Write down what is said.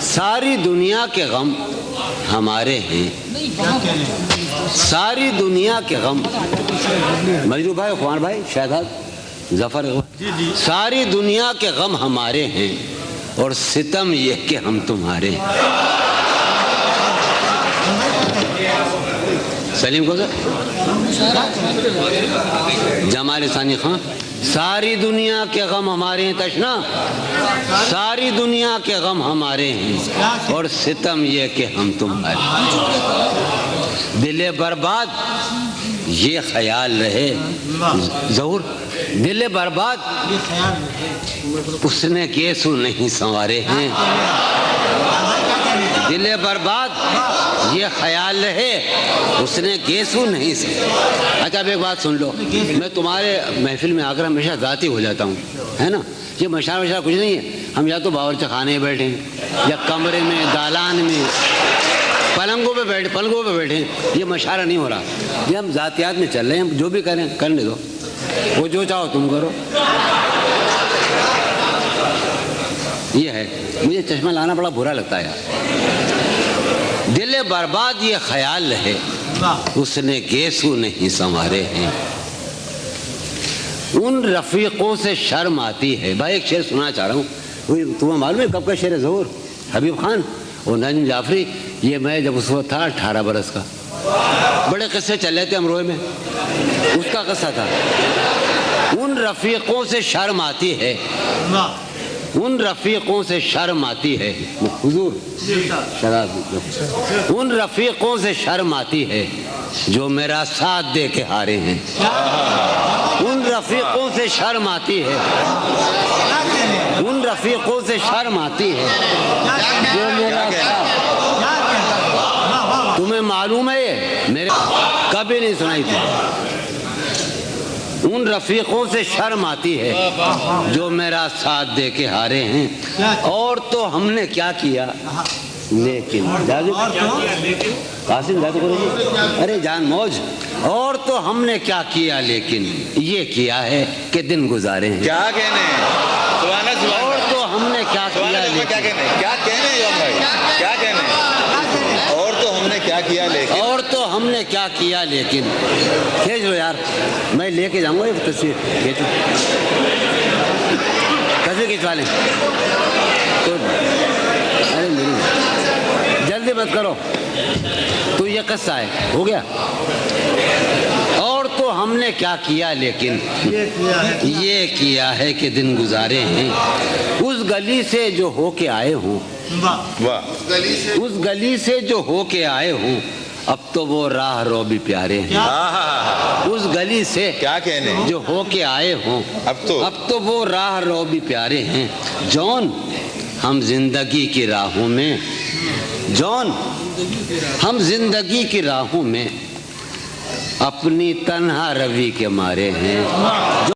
सारी दुनिया के गम हमारे हैं, सारी दुनिया के गम। मजरू भाई, खुमान भाई, शहजाद जफर, सारी दुनिया के गम हमारे हैं और सितम ये कि हम तुम्हारे हैं। सलीम को जमाल सानी खान, सारी दुनिया के गम हमारे हैं। तशना, सारी दुनिया के गम हमारे हैं और सितम ये कि हम तुम्हारे। दिले बर्बाद ये ख्याल रहे, ज़हूर दिले बर्बाद उसने केसू नहीं संवारे हैं। दिले बर्बाद ये ख्याल रहे, उसने केसू नहीं संवारे। अच्छा अब एक बात सुन लो, मैं तुम्हारे महफिल में आकर हमेशा ज़ाती हो जाता हूँ, है ना। ये मशारा वशारा कुछ नहीं है। हम या तो बावर्ची खाने में बैठे हैं या कमरे में, दालान में, पलंगों पे बैठे, ये मशारा नहीं हो रहा। ये हम ज़ातियात में चल रहे हैं। हम जो भी करें करने दो, वो जो चाहो तुम करो। ये है, मुझे चश्मा लाना बड़ा बुरा लगता है यार। दिल बर्बाद ये ख्याल रहे, उसने गेसू नहीं संवारे हैं। उन रफीकों से शर्म आती है। भाई एक शेर सुना चाह रहा हूँ, तुम्हें मालूम है कब का शेर है ज़हूर? हबीब खान और नजम जाफरी। ये मैं जब उस वक्त था 18 बरस का, बड़े किस्से चल रहे थे अमरोहे में, उसका किस्सा था। उन रफीकों से शर्म आती है, उन रफीकों से शर्म आती है हुजूर, उन रफीकों से शर्म आती है जो मेरा साथ दे के हारे हैं। उन रफीकों से शर्म आती है, उन रफीकों से शर्म आती है जो मेरा साथ। तुम्हें मालूम है ये मेरे कभी नहीं सुनाई थी। उन रफीकों से शर्म आती है जो मेरा साथ दे के हारे हैं। और तो हमने क्या किया लेकिन, कासिम जादू करो, अरे जान मौज। और तो हमने क्या किया लेकिन ये किया है कि दिन गुजारे हैं। क्या कहने, और तो हमने क्या किया लेकिन, क्या कहने, क्या कहने योम भाई, क्या कहने। और तो हमने क्या किया लेकिन, और तो हमने क्या किया लेकिन। खींच लो यार, मैं लेके जाऊंगा ये तस्वीर। खींचो, तस्वीर खिंचवा लें तो। अरे मेरी जल्दी मत करो, तो ये किस्सा है, हो गया। और तो हमने क्या किया लेकिन ये किया है कि दिन गुजारे हैं। उस गली से जो होके आए हूँ, उस गली से जो होके आए हूँ, अब तो वो राह रो भी प्यारे हैं। उस गली से क्या कहने जो होके आए हों, अब तो वो राह रो भी प्यारे हैं। जौन हम जिंदगी की राहों में, जौन हम जिंदगी की राहों में अपनी तन्हा रवि के मारे हैं।